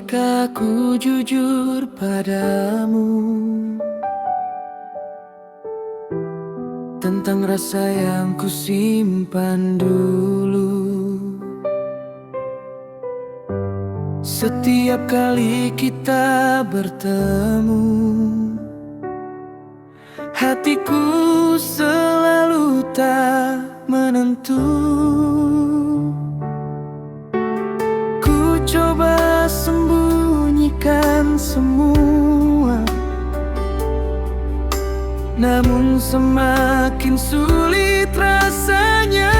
Bolehkah ku jujur padamu tentang rasa yang ku simpan dulu? Setiap kali kita bertemu, hatiku selalu tak menentu. Ku coba sembunyikan semua, namun semakin sulit rasanya.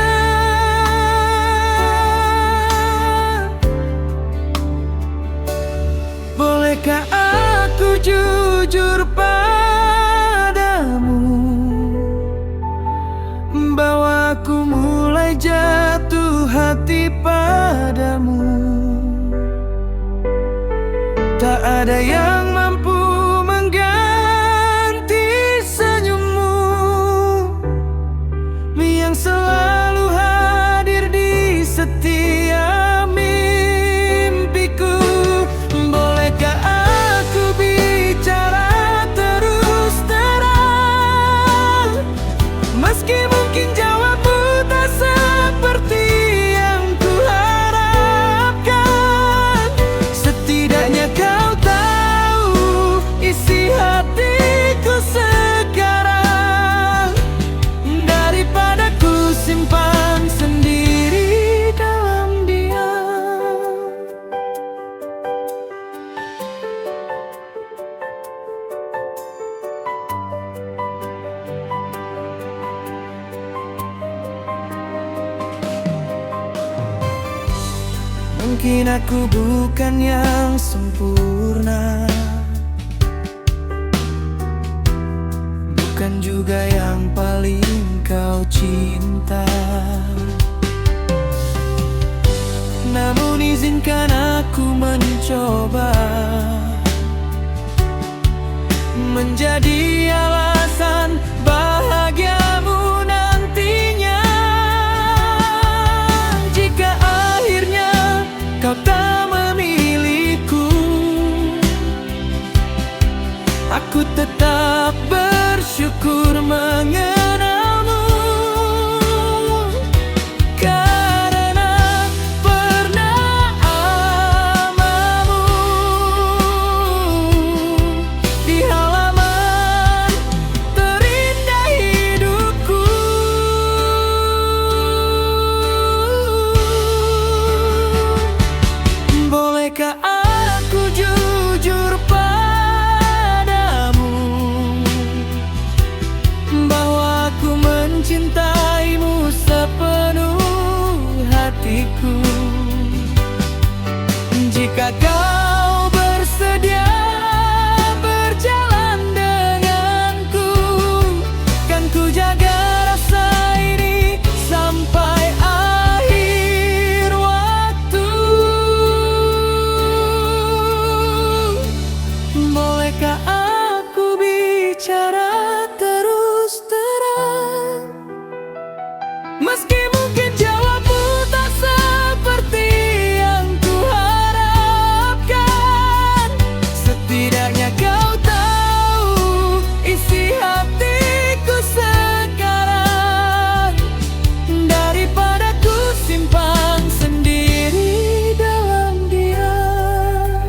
Bolehkah aku jujur padamu bahwa aku mulai jatuh hati padamu? Tak ada yang mampu mengganti senyummu yang selalu hadir di setiap mimpiku. Bolehkah aku bicara terus terang, meski mungkin jawabmu tak seperti yang ku harapkan? Setidaknya kau tahu isi hatiku sekarang, daripada ku simpan sendiri dalam diam. Mungkin aku bukan yang sempurna, bukan juga yang paling kau cinta. Namun izinkan aku mencoba menjadi alasan bahagiamu nantinya. Jika akhirnya kau tak memilihku, aku tetap bersyukur mengenalmu, karena pernah amamu di halaman terindah hidupku. Bolehkah aku jujur padamu bahwa aku mencintaimu sepenuh hatiku? Jika kau bersedia berjalan denganku, kan ku jaga rasa ini sampai akhir waktu. Bolehkah aku bicara terus terang, meski mungkin jawabmu tak seperti yang ku harapkan? Setidaknya kau tahu isi hatiku sekarang, daripada ku simpan sendiri dalam diam.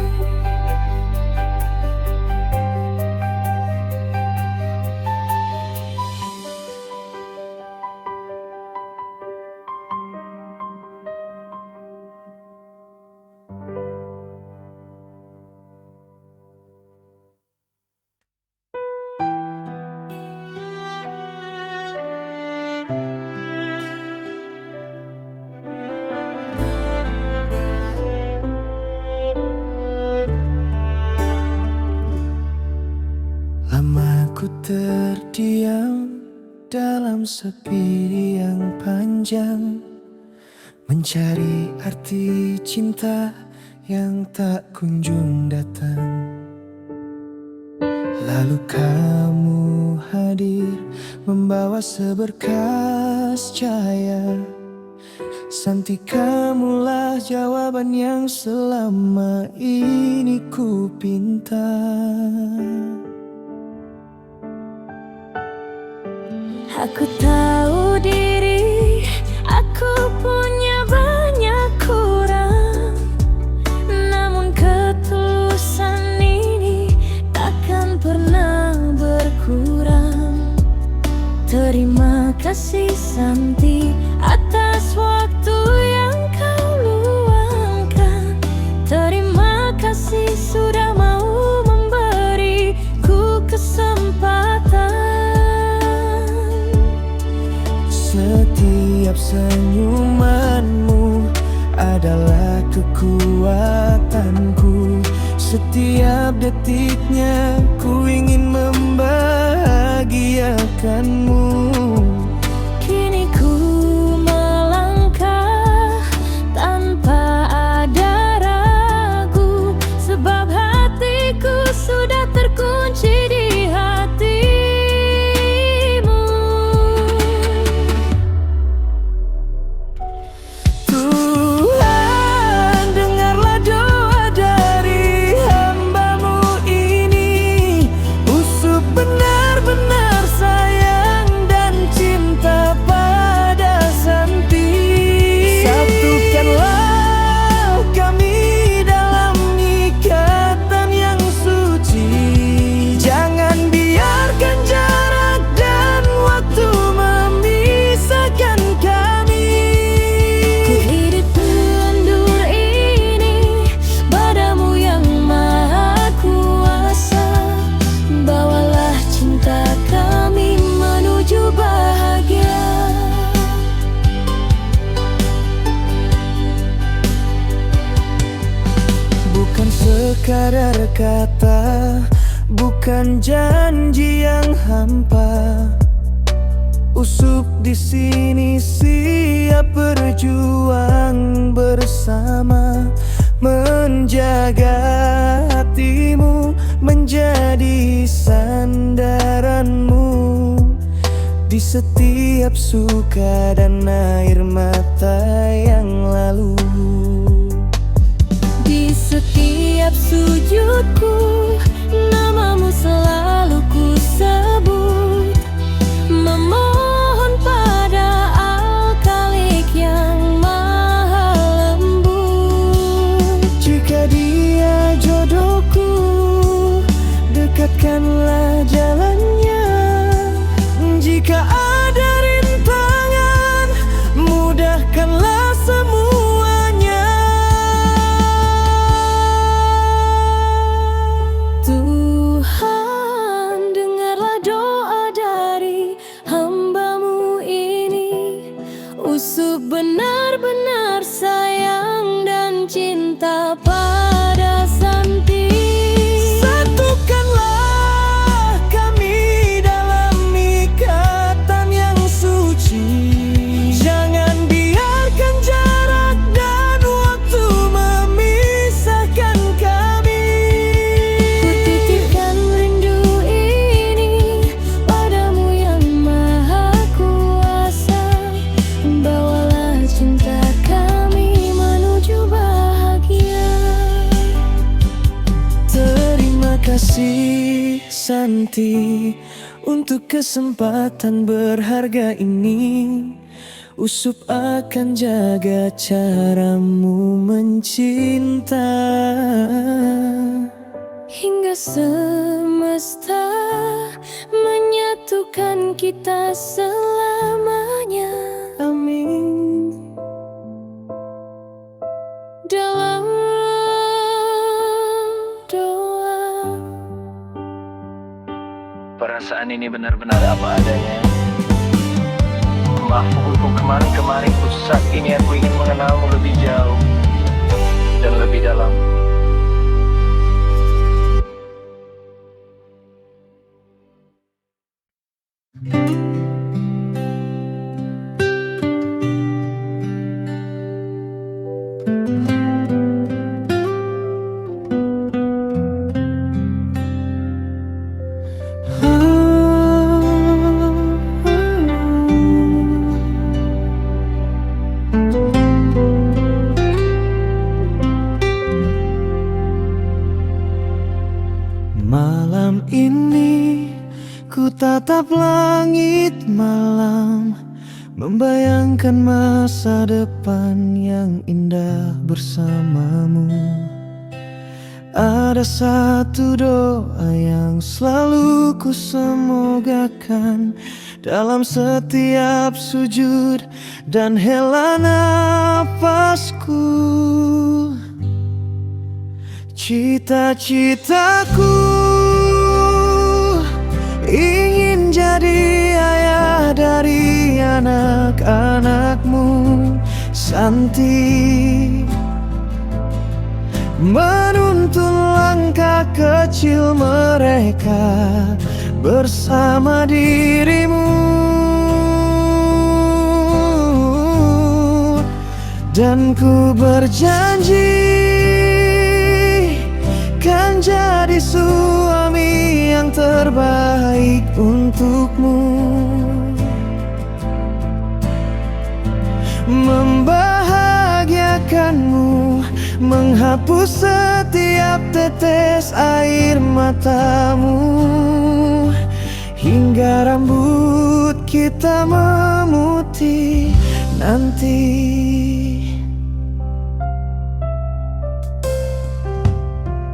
Lama ku terdiam dalam sepi yang panjang, mencari arti cinta yang tak kunjung datang. Lalu kamu hadir membawa seberkas cahaya Santi, kamulah jawaban yang selama ini ku pinta. Aku tahu diri, aku punya banyak kurang, namun ketulusan ini takkan pernah berkurang. Terima kasih Santi atas waktu yang kau luangkan. Terima kasih sudah mau memberiku kesempatan. Setiap senyumanmu adalah kekuatanku. Setiap detiknya ku ingin membahagiakanmu. Kini ku melangkah tanpa ada ragu, sebab hatiku sudah terkunci di hatimu. Tuhan, dengarlah doa dari hamba-Mu ini. Usut benar-benar sayang dan cinta pada Santi. Satukanlah kami dalam ikatan yang suci. Jangan biarkan jarak dan waktu memisahkan kami. Ku hidup mendur ini padamu yang maha kuasa. Bawalah cinta kami menuju bahagia. Bukan sekadar kata, bukan janji yang hampa. Usup di sini siap berjuang bersama, menjaga hatimu menjadi sandaranmu. Di setiap suka dan air mata yang lalu, Di setiap sujudku namamu selalu ku sebut, memohon pada Al-Khalik yang maha lembut. jika Dia jodohku, dekatkanlah jalannya. Jika ada rintangan, mudahkanlah semuanya. Tuhan, dengarlah doa dari hamba-Mu ini. Usut benar-benar sayang dan cinta pada Santi. Satukanlah kami dalam ikatan yang suci. Jangan biarkan jarak dan waktu memisahkan kami. Ku titipkan rindu ini padamu yang maha kuasa. Bawalah cinta kami menuju bahagia. Terima kasih Santi untuk kesempatan berharga ini. Usup akan jaga caramu mencinta. Hingga semesta menyatukan kita selamanya. Amin. Dalam doa. Perasaan ini benar-benar apa adanya. Maaf pukulku kemarin-kemarin, saat ini aku ingin mengenalmu lebih jauh dan lebih dalam. gelap langit malam, membayangkan masa depan yang indah bersamamu. Ada satu doa yang selalu ku semogakan dalam setiap sujud dan hela nafasku. Cita-citaku ingin jadi ayah dari anak-anakmu, Santi. Menuntun langkah kecil mereka bersama dirimu. Dan ku berjanji kan jadi suami yang terbaik untukmu, membahagiakanmu, menghapus setiap tetes air matamu, hingga rambut kita memutih nanti.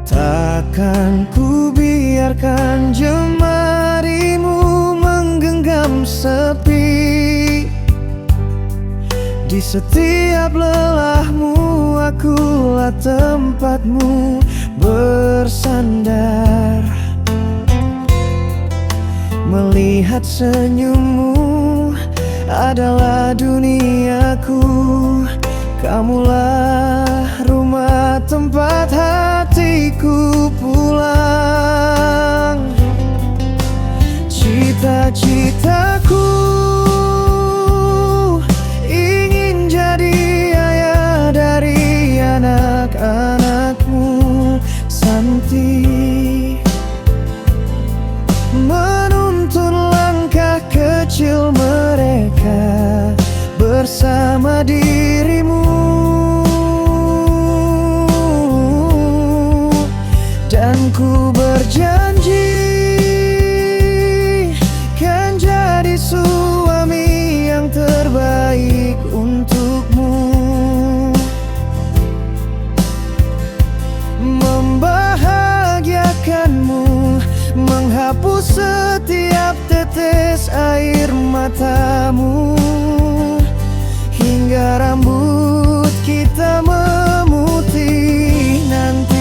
Takkan ku biarkan jemarimu menggenggam sepi. Di setiap lelahmu akulah tempatmu bersandar. Melihat senyummu adalah duniaku. Kamulah rumah tempat hatiku pulang. Cita-citaku ingin jadi ayah dari anak-anakmu, Santi. Menuntun langkah kecil mereka bersama dirimu. Dan ku berjanji kan jadi suami yang terbaik untukmu, membahagiakanmu, menghapus setiap tetes air matamu, hingga rambut kita memutih nanti.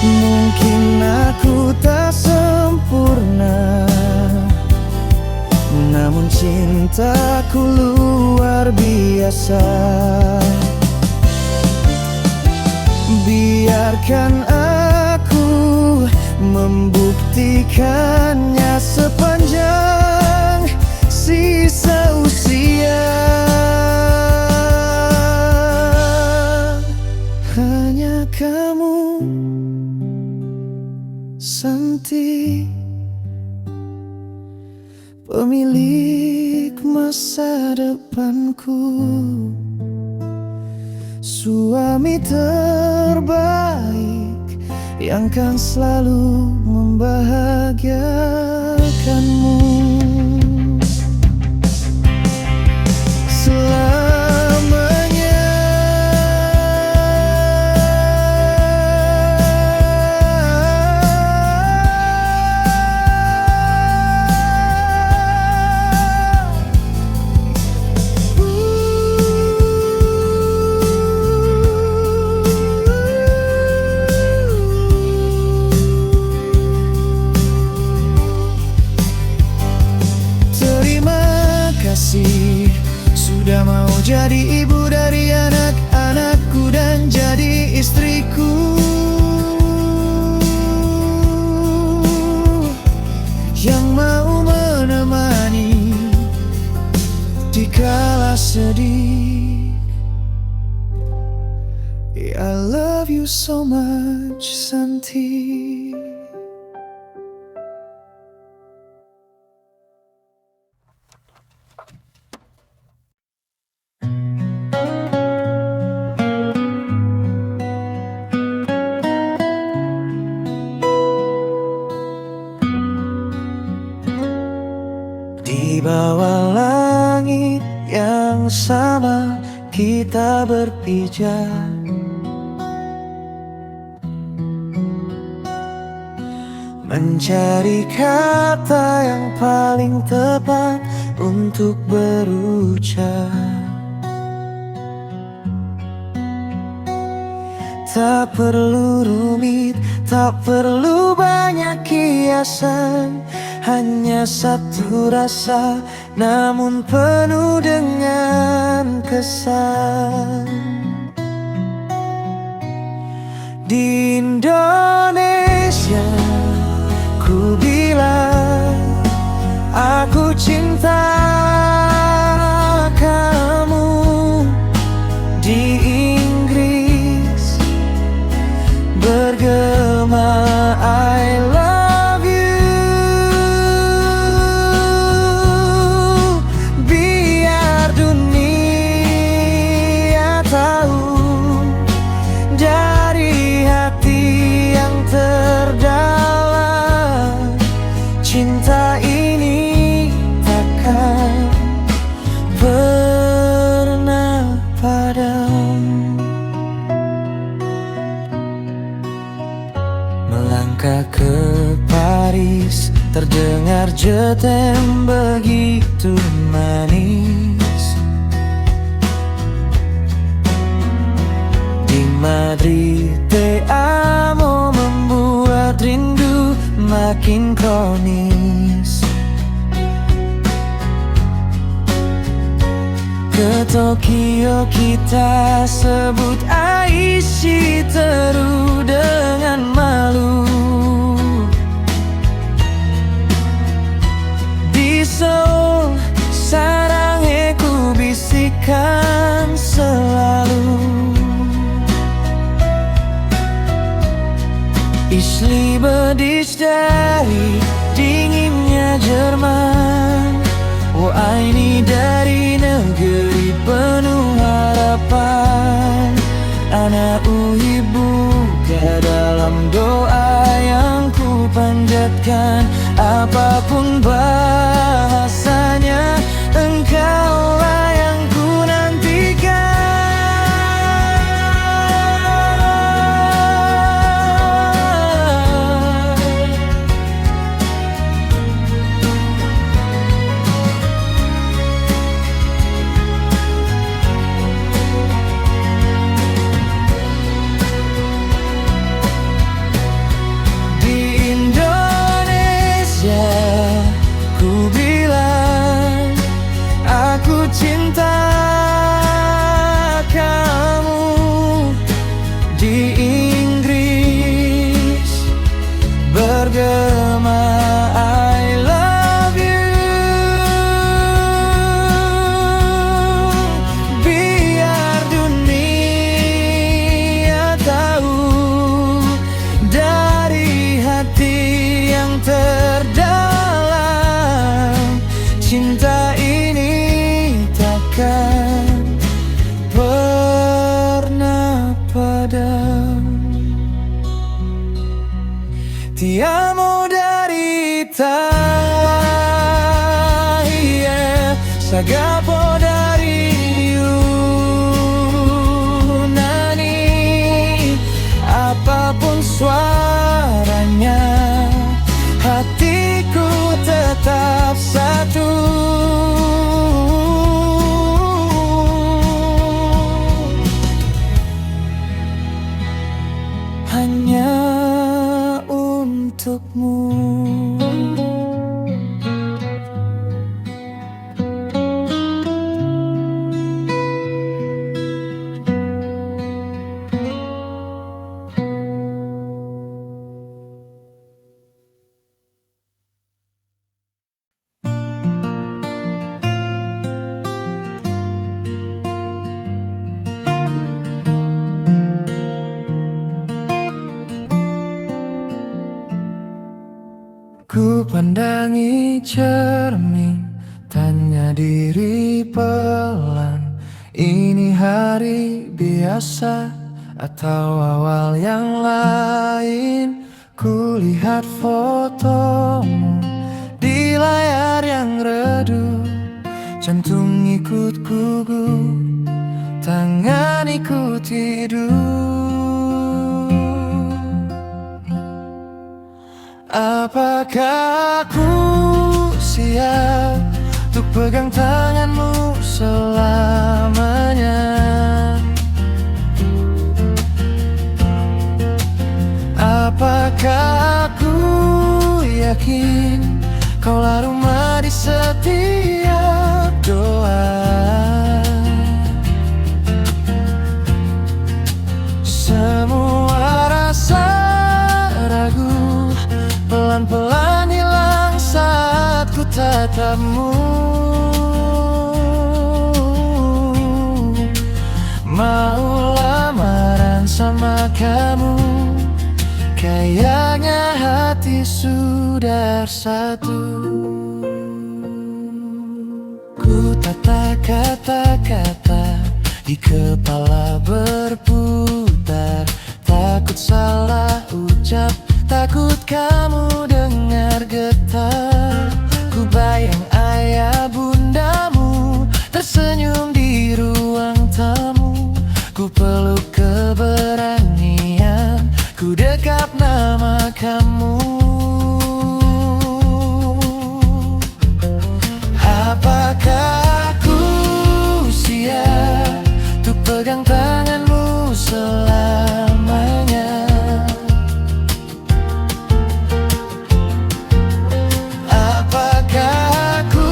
Mungkin aku tak sempurna, namun cintaku luar biasa. Biarkan aku membuktikannya sepanjang sisa usia. Hanya kamu, Santi, pemilik masa depanku, suami terbaik yang kan selalu membahagiakanmu. Selamanya. Sudah mau jadi ibu dari anak-anakku dan jadi istriku yang mau menemani di kala sedih. I love you so much, Santi. pijak. Mencari kata yang paling tepat untuk berucap. Tak perlu rumit, tak perlu banyak kiasan, hanya satu rasa, namun penuh dengan kesan. Di Indonesia, ku bilang aku cinta kamu. Di Inggris bergema I love you. Biar dunia tahu dari hati yang terdalam, cinta ini takkan pernah padam. Melangkah ke Paris, terdengar jetem begitu manis. Di Madrid te amo membuat rindu makin kronis. Ke Tokyo kita sebut Aishi teru dengan malu. Di Seoul sarangnya ku bisikan selalu. Ich liebe dich dari dinginnya Jerman. Oh ini dari negeri penuh harapan. Anak uhibuka dalam doa yang ku panjatkan. Apapun bahasanya, engkaulah yang ku nantikan. Cinta kamu. Di Inggris bergema I love you. Biar dunia tahu dari hati yang terdalam, cinta ini takkan pernah padam. Ti amo dari Thailand, Sagapo dari Yunani. Apapun suaranya, hatiku tetap satu. Hanya untukmu. Ku pandangi cermin, tanya diri pelan, ini hari biasa atau awal yang lain? Ku lihat fotomu di layar yang redup, jantung ikut gugup, tanganiku tidur. Apakah aku siap untuk pegang tanganmu selamanya? Apakah aku yakin kaulah rumah di setiap doa? Semua rasa ragu pelan-pelan hilang saat ku tatapmu. Mau lamaran sama kamu, kayaknya hati sudah satu. Ku tata kata-kata di kepala berputar, takut salah ucap, takut kamu dengar getar. Ku bayang ayah bundamu tersenyum di ruang tamu. Ku peluk keberanian, ku dekap nama kamu. Apakah aku siap untuk pegang tanganmu selamanya? Apakah aku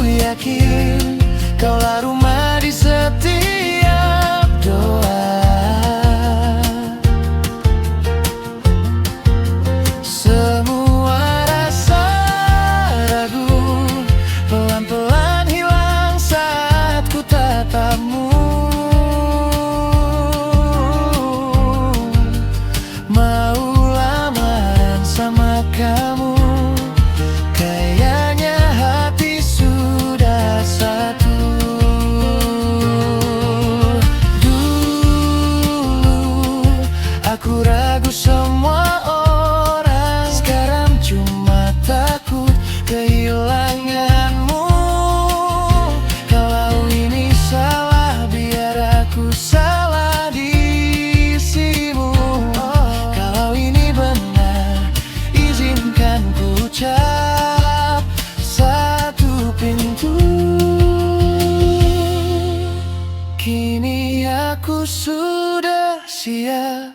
yakin kaulah rumah di setiap doa? Semua rasa ragu pelan-pelan hilang saat ku tatapmu. Mau lamaran sama kamu, kayaknya hati sudah satu. Dulu aku ragu semua orang, sekarang cuma takut kehilanganmu. Kalau ini salah, biar aku salah di sisimu. Kalau ini benar, izinkan ku ucap satu pintu. Kini aku sudah siap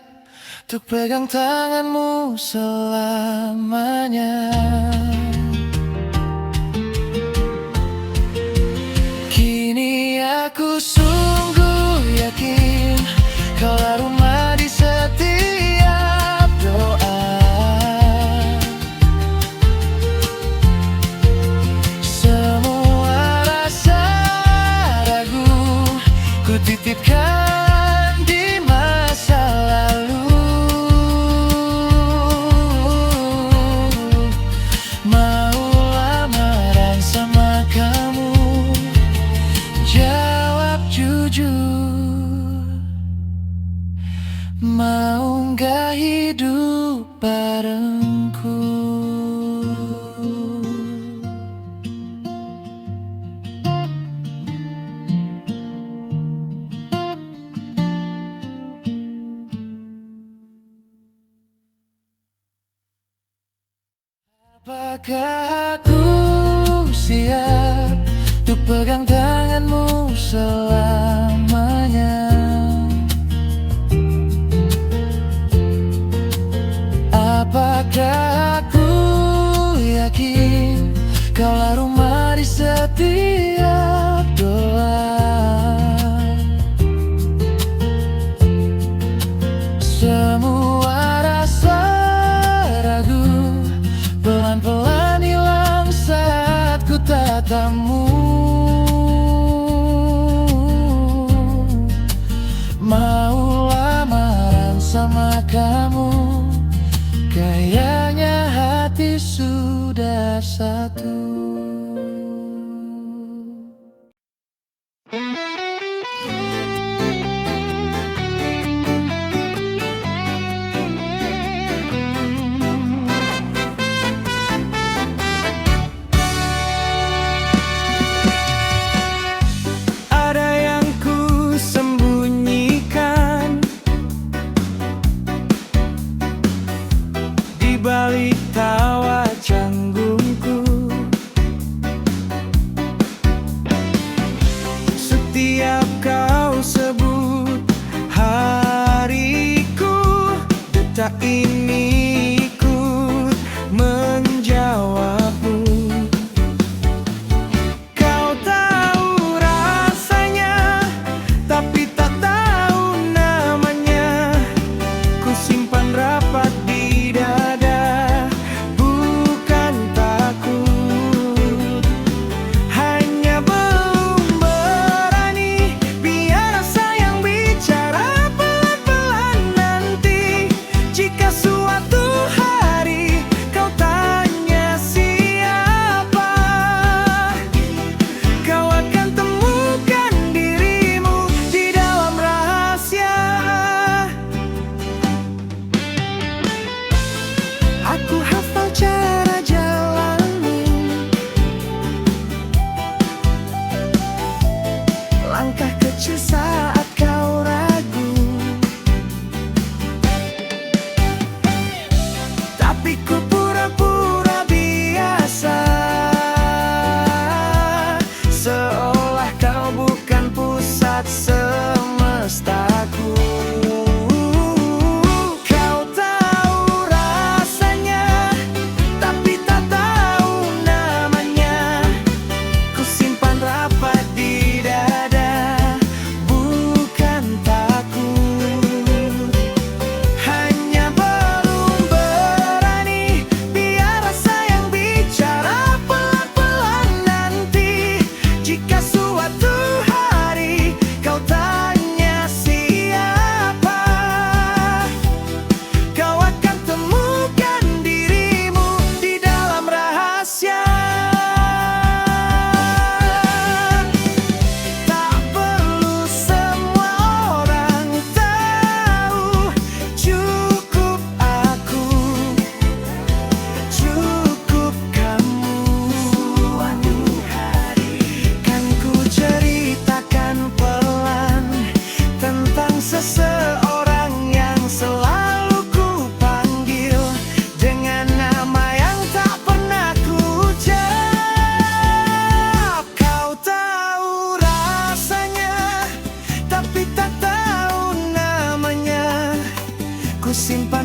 untuk pegang tanganmu selamanya. Kini aku sungguh yakin kaulah rumah di setiap doa. Semua rasa ragu ku titipkan di masa lalu. Mau lamaran sama kamu, jawab jujur. Mau nggak hidup barengku? Apakah aku siap untuk pegang tanganmu selamanya? Apakah aku yakin kaulah rumah di setiap doa? Semua rasa ragu pelan-pelan hilang saat ku tatapmu. Mau lamaran sama kamu, kayaknya hati sudah satu. Ada yang ku tak ini ikut menjawabmu. Kau tahu rasanya, tapi tak tahu namanya. Ku simpan rapat di dada, bukan takut, hanya belum berani. Biar sayang bicara pelan-pelan nanti. Jika suatu hari kau tanya siapa, kau akan temukan dirimu di dalam rahasia. Aku hafal cara jalanmu, langkah kecil saat kau ragu. Tapi ku pura-pura biasa, seolah kau bukan pusat semestaku. Kau tahu rasanya, tapi tak tahu namanya. Ku simpan rapat di dada, bukan takut, hanya belum berani. Biar sayang bicara pelan-pelan nanti. Jika suatu hari kau tanya siapa, kau akan temukan dirimu di dalam rahasia. Tak perlu semua orang tahu, cukup aku, cukup kamu. Suatu hari kan ku ceritakan pelan tentang seseorang yang selalu ku panggil dengan nama yang tak pernah ku ucap. Kau tahu rasanya, tapi tak tahu namanya. Ku simpan